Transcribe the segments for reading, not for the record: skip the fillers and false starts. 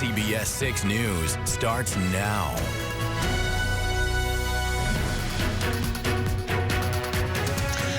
CBS6 News starts now.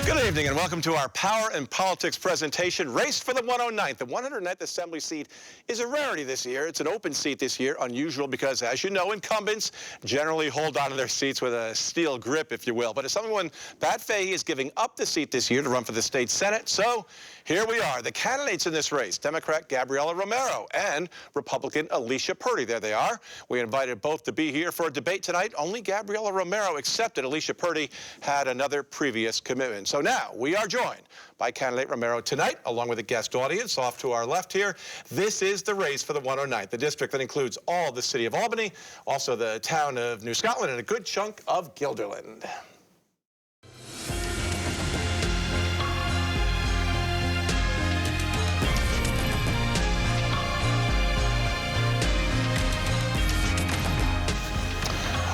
Good evening and welcome to our Power and Politics presentation, Race for the 109th. The 109th Assembly seat is a rarity this year. It's an open seat this year, unusual because, as you know, incumbents generally hold on to their seats with a steel grip, if you will. But as someone, Pat Fahey is giving up the seat this year to run for the state Senate. So here we are, the candidates in this race, Democrat Gabriella Romero and Republican Alicia Purdy. There they are. We invited both to be here for a debate tonight. Only Gabriella Romero accepted. Alicia Purdy had another previous commitment. So now we are joined by candidate Romero tonight, along with a guest audience off to our left here. This is the race for the 109th, the district that includes all the city of Albany, also the town of New Scotland, and a good chunk of Guilderland.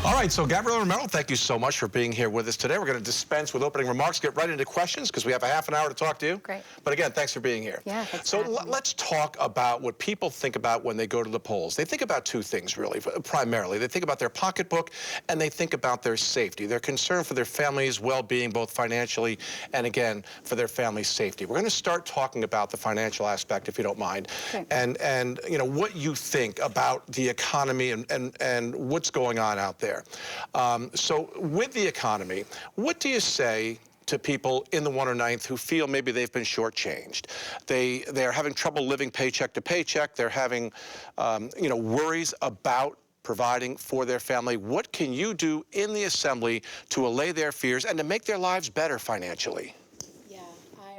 All right, so Gabriella Romero, thank you so much for being here with us today. We're going to dispense with opening remarks, get right into questions, because we have a half an hour to talk to you. Great. But again, thanks for being here. Yeah, thanks so for having me. let's talk about what people think about when they go to the polls. They think about two things, really, primarily. They think about their pocketbook, and they think about their safety. They're concerned for their family's well-being, both financially and, again, for their family's safety. We're going to start talking about the financial aspect, if you don't mind, okay. and you know, what you think about the economy and what's going on out there. So with the economy, what do you say to people in the 109th who feel maybe they've been shortchanged? They're having trouble living paycheck to paycheck. They're having, you know, worries about providing for their family. What can you do in the assembly to allay their fears and to make their lives better financially?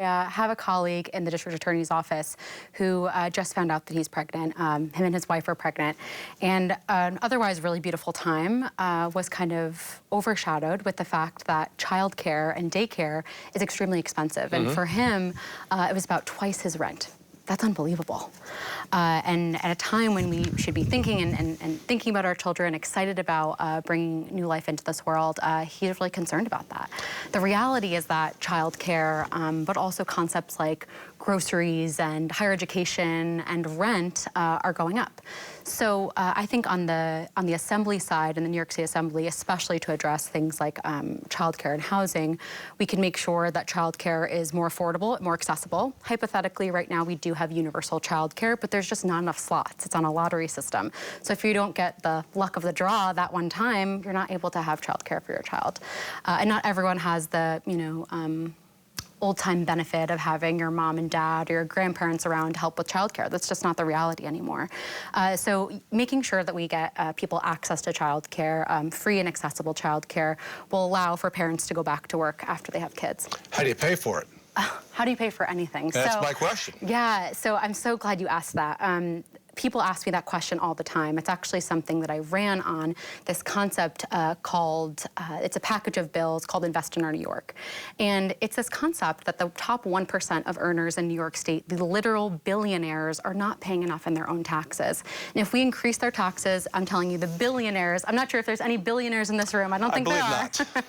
I have a colleague in the district attorney's office who just found out that he's pregnant. Him and his wife are pregnant. And an otherwise really beautiful time was kind of overshadowed with the fact that childcare and daycare is extremely expensive. Mm-hmm. And for him, it was about twice his rent. That's unbelievable. And at a time when we should be thinking and thinking about our children, excited about bringing new life into this world, he's really concerned about that. The reality is that childcare, but also concepts like groceries and higher education and rent are going up. So I think on the assembly side, in the New York State Assembly, especially to address things like childcare and housing, we can make sure that childcare is more affordable, more accessible. Hypothetically, right now we do have universal childcare, but there's just not enough slots. It's on a lottery system. So if you don't get the luck of the draw that one time, you're not able to have childcare for your child. And not everyone has the, you know, old-time benefit of having your mom and dad or your grandparents around to help with childcare. That's just not the reality anymore. So making sure that we get people access to childcare, free and accessible childcare, will allow for parents to go back to work after they have kids. How do you pay for it? How do you pay for anything? That's my question. Yeah, so I'm so glad you asked that. People ask me that question all the time. It's actually something that I ran on, this concept called, it's a package of bills called Invest in Our New York. And it's this concept that the top 1% of earners in New York State, the literal billionaires, are not paying enough in their own taxes. And if we increase their taxes, I'm telling you, the billionaires, I'm not sure if there's any billionaires in this room, I don't think there are. I believe not.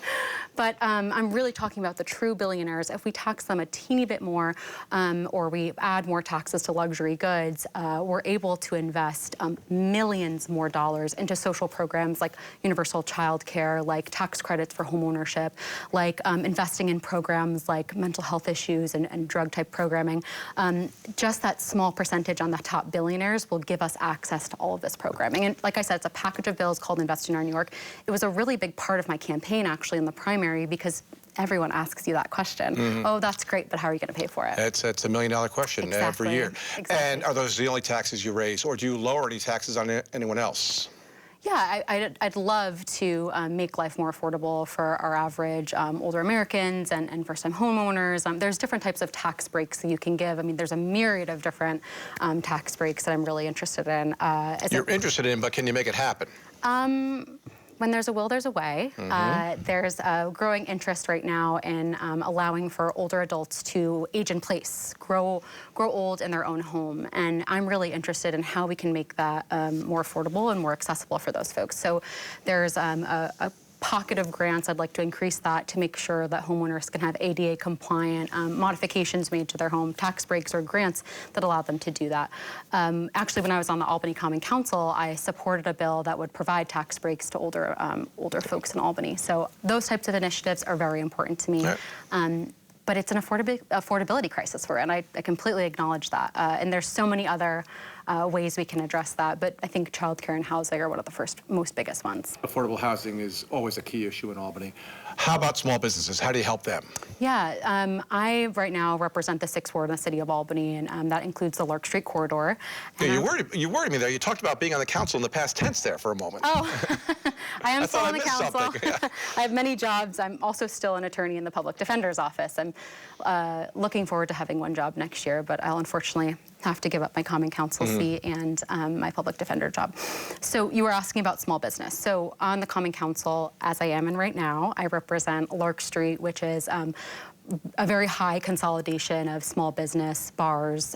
But I'm really talking about the true billionaires. If we tax them a teeny bit more, or we add more taxes to luxury goods, we're able to invest millions more dollars into social programs like universal child care, like tax credits for home ownership, like investing in programs like mental health issues and drug type programming. Just that small percentage on the top billionaires will give us access to all of this programming. And like I said, it's a package of bills called Invest in Our New York. It was a really big part of my campaign, actually, in the primary, because everyone asks you that question. Mm-hmm. Oh, that's great, but how are you going to pay for it? It's $1 million question exactly. every year. Exactly. And are those the only taxes you raise, or do you lower any taxes on anyone else? Yeah, I'd love to make life more affordable for our average older Americans and first-time homeowners. There's different types of tax breaks that you can give. I mean, there's a myriad of different tax breaks that I'm really interested in. You're interested in, but can you make it happen? When there's a will, there's a way. Mm-hmm. There's a growing interest right now in allowing for older adults to age in place, grow old in their own home. And I'm really interested in how we can make that more affordable and more accessible for those folks. So there's a pocket of grants. I'd like to increase that to make sure that homeowners can have ADA compliant modifications made to their home, tax breaks or grants that allow them to do that. Actually, when I was on the Albany Common Council, I supported a bill that would provide tax breaks to older folks in Albany. So those types of initiatives are very important to me. Right. But it's an affordability crisis for it, and I completely acknowledge that. And there's so many other ways we can address that, but I think childcare and housing are one of the most biggest ones. Affordable housing is always a key issue in Albany. How about small businesses? How do you help them? Yeah, I right now represent the 6th Ward in the city of Albany, and that includes the Lark Street corridor. Yeah, you worried me there. You talked about being on the council in the past tense there for a moment. Oh, I am still on the council. Yeah. I have many jobs. I'm also still an attorney in the public defender's office. I'm looking forward to having one job next year, but I'll unfortunately have to give up my common council seat and my public defender job. So you were asking about small business. So on the common council, as I am in right now, I represent Lark Street, which is a very high consolidation of small business, bars,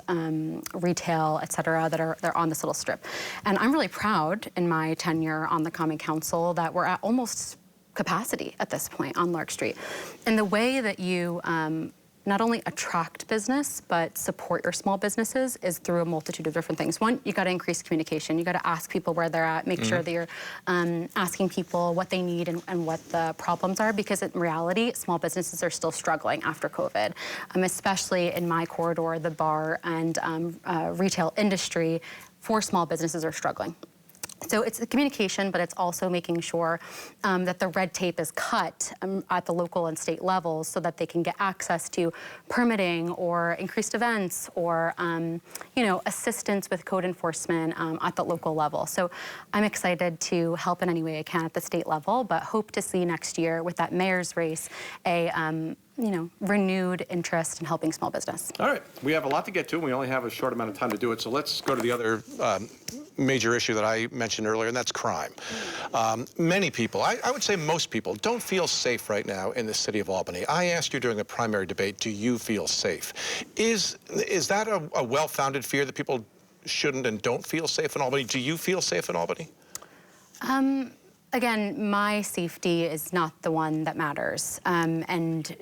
retail, et cetera, they're on this little strip. And I'm really proud in my tenure on the common council that we're at almost capacity at this point on Lark Street. And the way that you not only attract business, but support your small businesses is through a multitude of different things. One, you gotta increase communication. You gotta ask people where they're at, make sure that you're asking people what they need and what the problems are, because in reality, small businesses are still struggling after COVID. Especially in my corridor, the bar and retail industry for small businesses are struggling. So it's the communication, but it's also making sure that the red tape is cut at the local and state levels so that they can get access to permitting or increased events or, assistance with code enforcement at the local level. So I'm excited to help in any way I can at the state level, but hope to see next year with that mayor's race a renewed interest in helping small business. All right, we have a lot to get to, and we only have a short amount of time to do it, so let's go to the other major issue that I mentioned earlier, and that's crime. Many people, I would say most people, don't feel safe right now in the city of Albany. I asked you during the primary debate, do you feel safe? Is that a well-founded fear that people shouldn't and don't feel safe in Albany? Do you feel safe in Albany? Again, my safety is not the one that matters. And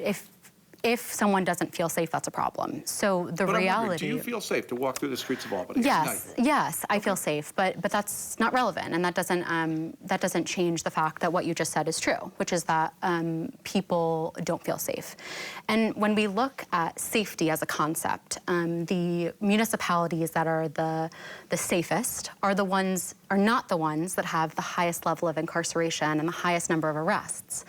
if someone doesn't feel safe, that's a problem. So the reality. Do you feel safe to walk through the streets of Albany? Yes, I feel safe, but that's not relevant, and that doesn't change the fact that what you just said is true, which is that people don't feel safe. And when we look at safety as a concept, the municipalities that are the safest are not the ones that have the highest level of incarceration and the highest number of arrests.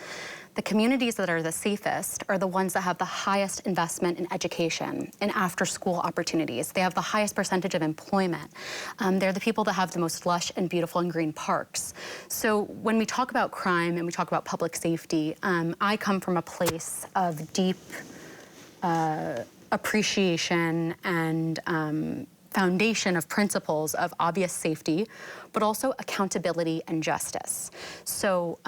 The communities that are the safest are the ones that have the highest investment in education and after-school opportunities. They have the highest percentage of employment. They're the people that have the most lush and beautiful and green parks. So when we talk about crime and we talk about public safety, I come from a place of deep appreciation and foundation of principles of obvious safety, but also accountability and justice. So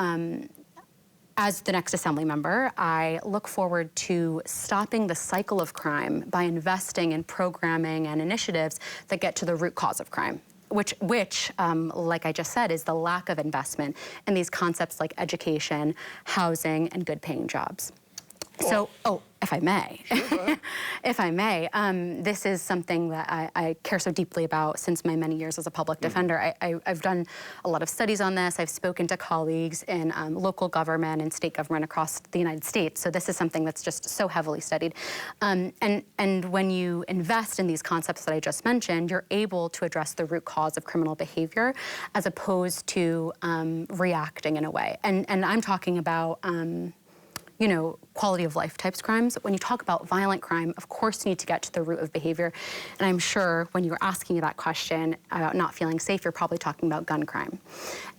as the next Assembly member, I look forward to stopping the cycle of crime by investing in programming and initiatives that get to the root cause of crime, which, like I just said, is the lack of investment in these concepts like education, housing, and good-paying jobs. So, if I may, if I may, this is something that I care so deeply about since my many years as a public defender. I've done a lot of studies on this. I've spoken to colleagues in local government and state government across the United States. So this is something that's just so heavily studied. And when you invest in these concepts that I just mentioned, you're able to address the root cause of criminal behavior as opposed to reacting in a way. And I'm talking about quality of life types crimes. When you talk about violent crime, of course you need to get to the root of behavior. And I'm sure when you were asking me that question about not feeling safe, you're probably talking about gun crime.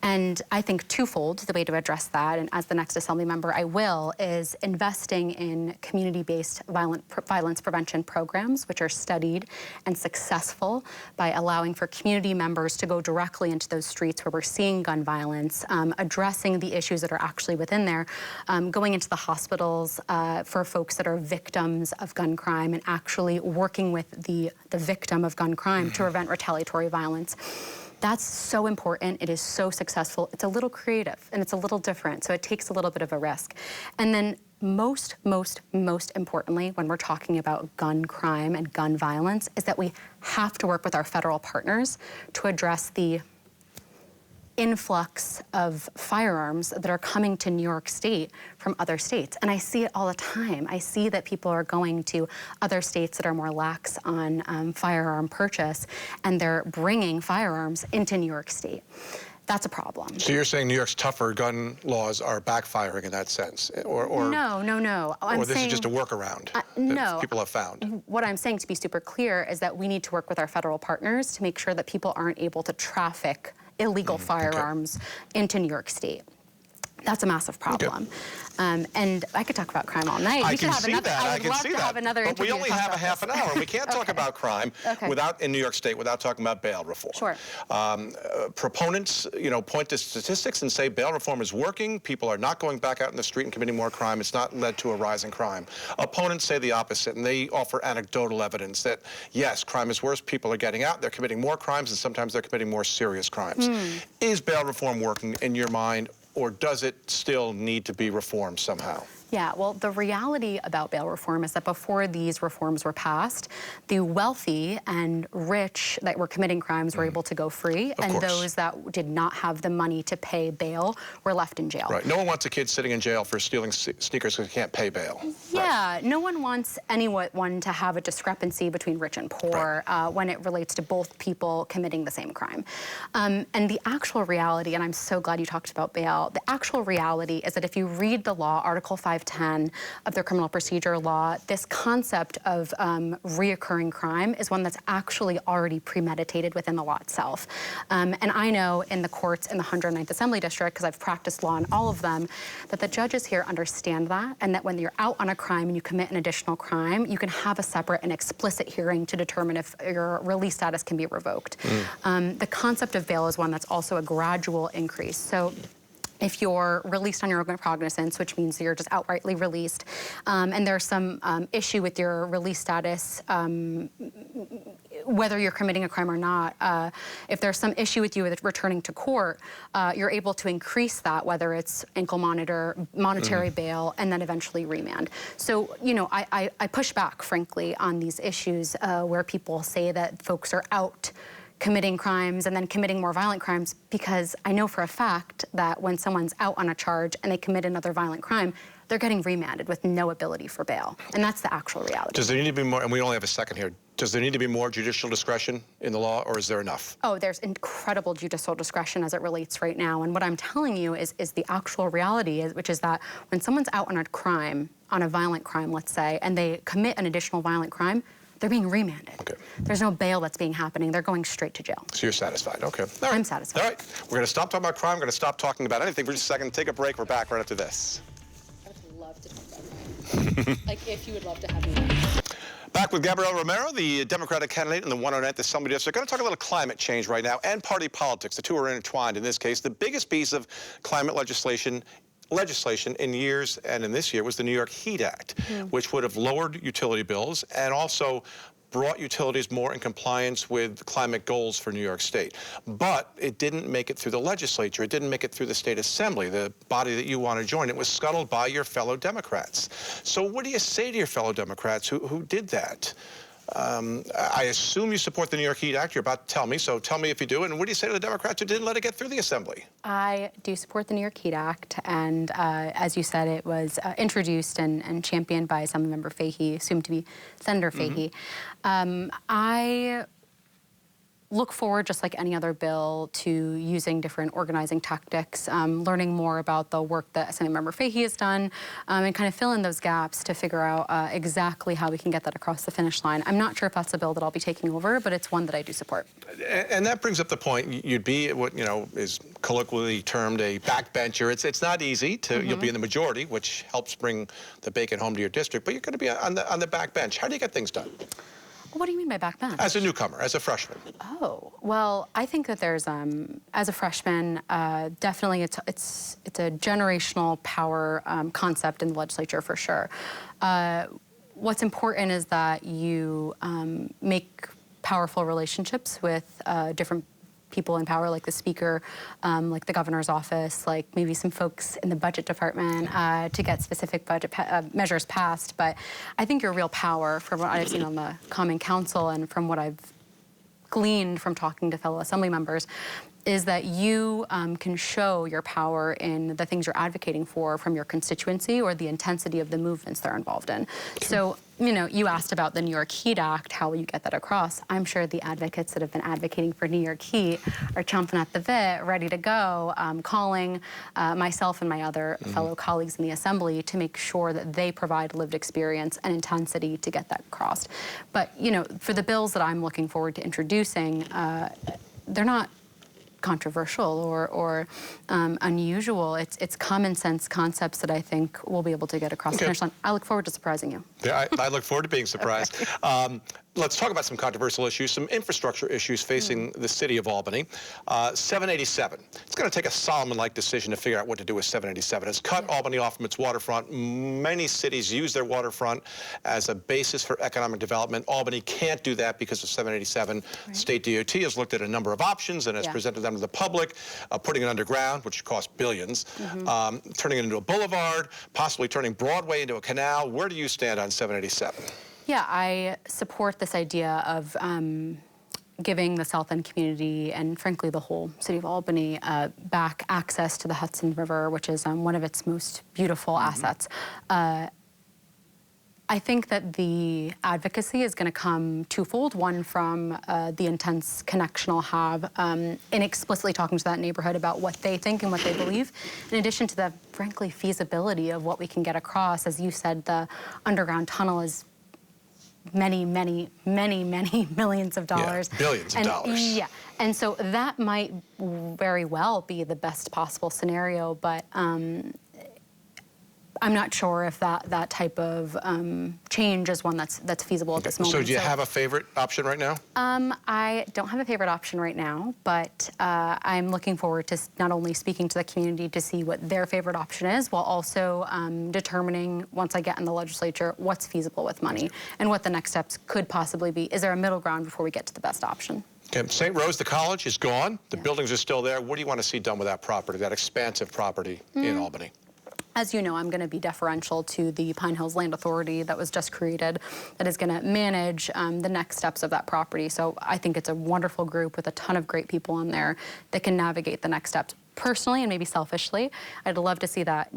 And I think twofold, the way to address that, and as the next Assembly member I will, is investing in community-based violence prevention programs, which are studied and successful by allowing for community members to go directly into those streets where we're seeing gun violence, addressing the issues that are actually within there, going into the hospitals for folks that are victims of gun crime and actually working with the victim of gun crime to prevent retaliatory violence. That's so important. It is so successful. It's a little creative and it's a little different, so it takes a little bit of a risk. And then most importantly, when we're talking about gun crime and gun violence, is that we have to work with our federal partners to address the influx of firearms that are coming to New York State from other states. And I see it all the time. I see that people are going to other states that are more lax on firearm purchase, and they're bringing firearms into New York State. That's a problem. So you're saying New York's tougher gun laws are backfiring in that sense? Or no. Or this is just a workaround that people have found? What I'm saying, to be super clear, is that we need to work with our federal partners to make sure that people aren't able to traffic illegal firearms into New York State. That's a massive problem. And I could talk about crime all night. I can see that. I would love to have another But we interview only to talk have a about half this. an hour. We can't talk about crime in New York State without talking about bail reform. Sure. Proponents, point to statistics and say bail reform is working. People are not going back out in the street and committing more crime. It's not led to a rise in crime. Opponents say the opposite, and they offer anecdotal evidence that, yes, crime is worse. People are getting out. They're committing more crimes, and sometimes they're committing more serious crimes. Is bail reform working in your mind, or does it still need to be reformed somehow? Yeah, well, the reality about bail reform is that before these reforms were passed, the wealthy and rich that were committing crimes were able to go free, and those that did not have the money to pay bail were left in jail. Right. No one wants a kid sitting in jail for stealing sneakers because he can't pay bail. Yeah, no one wants anyone to have a discrepancy between rich and poor when it relates to both people committing the same crime. And the actual reality, and I'm so glad you talked about bail, the actual reality is that if you read the law, Article 510 of their criminal procedure law, this concept of reoccurring crime is one that's actually already premeditated within the law itself. And I know in the courts in the 109th Assembly District, because I've practiced law in all of them, that the judges here understand that, and that when you're out on a crime and you commit an additional crime, you can have a separate and explicit hearing to determine if your release status can be revoked. The concept of bail is one that's also a gradual increase. So if you're released on your own recognizance, which means you're just outrightly released, and there's some issue with your release status, whether you're committing a crime or not, if there's some issue with you with returning to court, you're able to increase that, whether it's ankle monitor, monetary bail, and then eventually remand. So, I push back, frankly, on these issues where people say that folks are out committing crimes and then committing more violent crimes, because I know for a fact that when someone's out on a charge and they commit another violent crime, they're getting remanded with no ability for bail. And that's the actual reality. Does there need to be more, and we only have a second here, does there need to be more judicial discretion in the law, or is there enough? Oh, there's incredible judicial discretion as it relates right now. And what I'm telling you is the actual reality, which is that when someone's out on a crime, on a violent crime, let's say, and they commit an additional violent crime, they're being remanded. Okay. There's no bail that's being happening. They're going straight to jail. So you're satisfied, okay. All right. I'm satisfied. All right, we're gonna stop talking about crime, we're gonna stop talking about anything for just a second, take a break, we're back right after this. I would love to talk about crime. Like, if you would love to have me. Back with Gabriella Romero, the Democratic candidate in the 109th Assembly District. Going to talk a little climate change right now and party politics. The two are intertwined in this case. The biggest piece of climate legislation in years, and in this year, was the New York Heat Act, which would have lowered utility bills and also brought utilities more in compliance with climate goals for New York State. But it didn't make it through the legislature. It didn't make it through the state assembly, the body that you want to join. It was scuttled by your fellow Democrats. So what do you say to your fellow Democrats who did that? I assume you support the New York Heat Act. You're about to tell me, so tell me if you do. And what do you say to the Democrats who didn't let it get through the assembly? I do support the New York Heat Act, and as you said, it was introduced and championed by Assemblymember Fahey, soon to be Senator Fahey. I look forward, just like any other bill, to using different organizing tactics, learning more about the work that Assemblymember Fahey has done, and kind of fill in those gaps to figure out exactly how we can get that across the finish line. I'm not sure if that's a bill that I'll be taking over, but it's one that I do support. And that brings up the point, you'd be what, is colloquially termed a backbencher. It's not easy to, you'll be in the majority, which helps bring the bacon home to your district, but you're going to be on the back bench. How do you get things done? What do you mean by backbench? As a newcomer, as a freshman. Oh, well, I think that there's, as a freshman, definitely it's a generational power concept in the legislature for sure. What's important is that you make powerful relationships with different people in power, like the speaker, like the governor's office, like maybe some folks in the budget department to get specific budget measures passed. But I think your real power, from what I've seen on the Common Council and from what I've gleaned from talking to fellow assembly members, is that you can show your power in the things you're advocating for from your constituency or the intensity of the movements they're involved in. So, you know, you asked about the New York Heat Act, how will you get that across? I'm sure the advocates that have been advocating for New York Heat are chomping at the bit, ready to go, calling myself and my other fellow colleagues in the Assembly to make sure that they provide lived experience and intensity to get that crossed. But, you know, for the bills that I'm looking forward to introducing, they're not controversial or unusual. It's common sense concepts that I think we'll be able to get across the finish line. I look forward to surprising you. Yeah, I look forward to being surprised. Let's talk about some controversial issues, some infrastructure issues facing the city of Albany. 787. It's going to take a Solomon-like decision to figure out what to do with 787. It's cut Albany off from its waterfront. Many cities use their waterfront as a basis for economic development. Albany can't do that because of 787. Right. State DOT has looked at a number of options and has presented them to the public, putting it underground, which costs billions, turning it into a boulevard, possibly turning Broadway into a canal. Where do you stand on 787? Yeah, I support this idea of giving the South End community and, frankly, the whole city of Albany back access to the Hudson River, which is one of its most beautiful assets. I think that the advocacy is going to come twofold. One, from the intense connection I'll have in explicitly talking to that neighborhood about what they think and what they believe, in addition to the, frankly, feasibility of what we can get across. As you said, the underground tunnel is many, many, many, many millions of dollars. Yeah, billions of dollars. Yeah, and so that might very well be the best possible scenario, but I'm not sure if that type of change is one that's feasible at this moment. So do you have a favorite option right now? I don't have a favorite option right now, but I'm looking forward to not only speaking to the community to see what their favorite option is, while also determining, once I get in the legislature, what's feasible with money and what the next steps could possibly be. Is there a middle ground before we get to the best option? Okay. St. Rose, the college, is gone. The buildings are still there. What do you want to see done with that property, that expansive property in Albany? As you know, I'm going to be deferential to the Pine Hills Land Authority that was just created, that is going to manage the next steps of that property. So I think it's a wonderful group with a ton of great people on there that can navigate the next steps. Personally, and maybe selfishly, I'd love to see that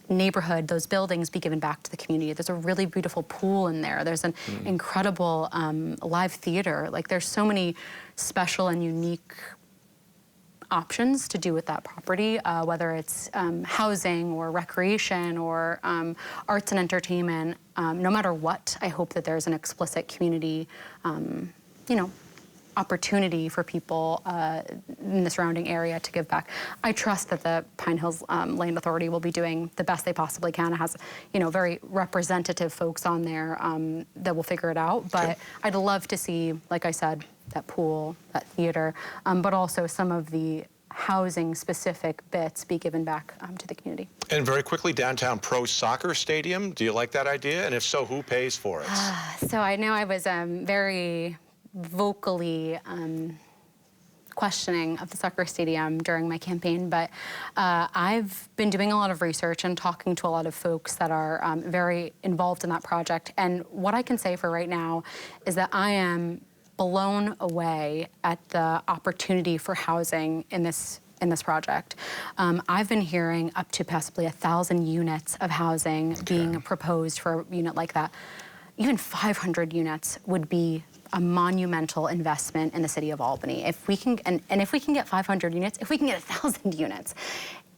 neighborhood, those buildings, be given back to the community. There's a really beautiful pool in there. There's an incredible live theater. Like, there's so many special and unique options to do with that property, whether it's housing or recreation or arts and entertainment. No matter what, I hope that there's an explicit community, you know, opportunity for people in the surrounding area to give back. I trust that the Pine Hills Land Authority will be doing the best they possibly can. It has, you know, very representative folks on there that will figure it out. But I'd love to see, like I said, that pool, that theater, but also some of the housing-specific bits be given back to the community. And very quickly, downtown pro soccer stadium. Do you like that idea? And if so, who pays for it? So I know I was very vocally questioning of the soccer stadium during my campaign, but I've been doing a lot of research and talking to a lot of folks that are very involved in that project. And what I can say for right now is that I am blown away at the opportunity for housing in this project. I've been hearing up to possibly 1,000 units of housing being proposed for a unit like that. Even 500 units would be a monumental investment in the city of Albany. If we can, and if we can get 500 units, if we can get 1,000 units,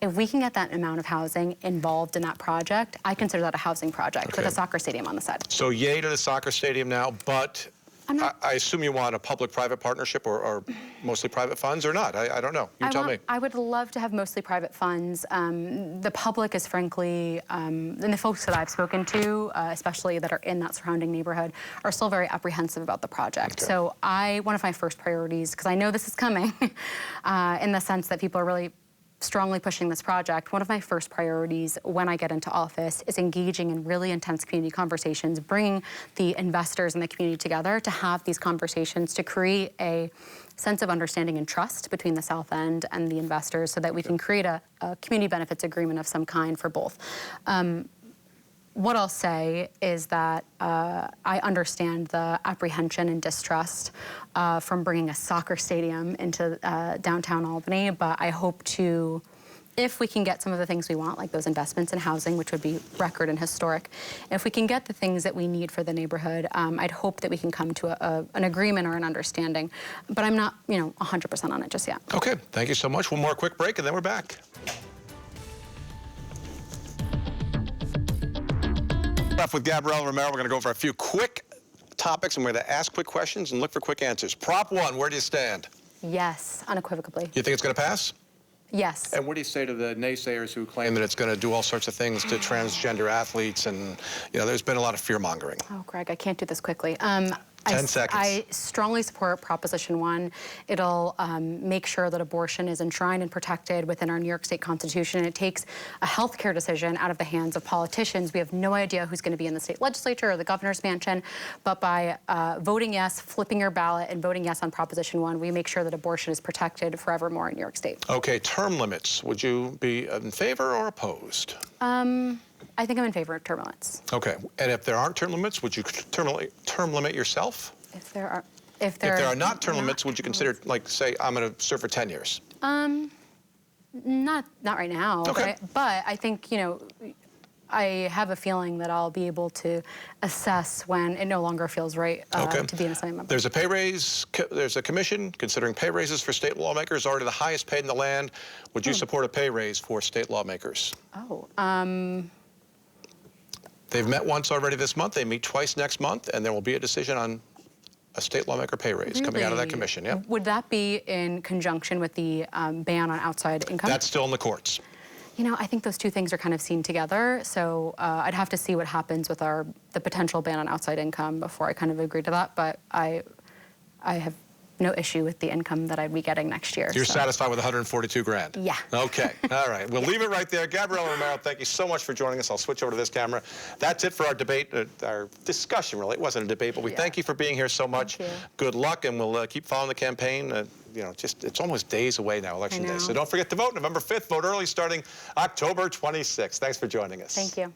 if we can get that amount of housing involved in that project, I consider that a housing project with a soccer stadium on the side. So yay to the soccer stadium now, but I assume you want a public-private partnership or mostly private funds or not? I don't know. You tell me. I would love to have mostly private funds. The public is frankly, and the folks that I've spoken to, especially that are in that surrounding neighborhood, are still very apprehensive about the project. So one of my first priorities, because I know this is coming, in the sense that people are really strongly pushing this project, one of my first priorities when I get into office is engaging in really intense community conversations, bringing the investors and the community together to have these conversations to create a sense of understanding and trust between the South End and the investors so that we can create a community benefits agreement of some kind for both. What I'll say is that I understand the apprehension and distrust from bringing a soccer stadium into downtown Albany, but I hope to, if we can get some of the things we want, like those investments in housing, which would be record and historic, if we can get the things that we need for the neighborhood, I'd hope that we can come to an agreement or an understanding. But I'm not, 100% on it just yet. Okay, thank you so much. One more quick break, and then we're back. Left with Gabriella Romero. We're going to go over a few quick topics, and we're going to ask quick questions and look for quick answers. Prop 1, where do you stand? Yes, unequivocally. You think it's going to pass? Yes. And what do you say to the naysayers who claim And that it's going to do all sorts of things to transgender athletes, and there's been a lot of fear-mongering. Oh, Greg, I can't do this quickly. 10 seconds. I strongly support Proposition 1. It'll make sure that abortion is enshrined and protected within our New York State Constitution. It takes a healthcare decision out of the hands of politicians. We have no idea who's going to be in the state legislature or the governor's mansion, but by voting yes, flipping your ballot, and voting yes on Proposition 1, we make sure that abortion is protected forevermore in New York State. Okay, term limits. Would you be in favor or opposed? I think I'm in favor of term limits. Okay, and if there aren't term limits, would you term limit yourself? If there are not term limits, would you consider, like, say, I'm going to serve for 10 years? Not right now. Okay. But I think, I have a feeling that I'll be able to assess when it no longer feels right to be an assignment member. There's a pay raise. There's a commission considering pay raises for state lawmakers, already the highest paid in the land. Would you support a pay raise for state lawmakers? They've met once already this month. They meet twice next month, and there will be a decision on a state lawmaker pay raise coming out of that commission. Yeah. Would that be in conjunction with the ban on outside income? That's still in the courts. I think those two things are kind of seen together. So I'd have to see what happens with the potential ban on outside income before I kind of agree to that. But I have no issue with the income that I'd be getting next year. You're satisfied with 142 grand? Yeah. Okay. All right. We'll leave it right there. Gabriella Romero, thank you so much for joining us. I'll switch over to this camera. That's it for our debate, our discussion, really. It wasn't a debate, but we thank you for being here so much. Thank you. Good luck, and we'll keep following the campaign. It's almost days away now, Election Day. So don't forget to vote November 5th. Vote early starting October 26th. Thanks for joining us. Thank you.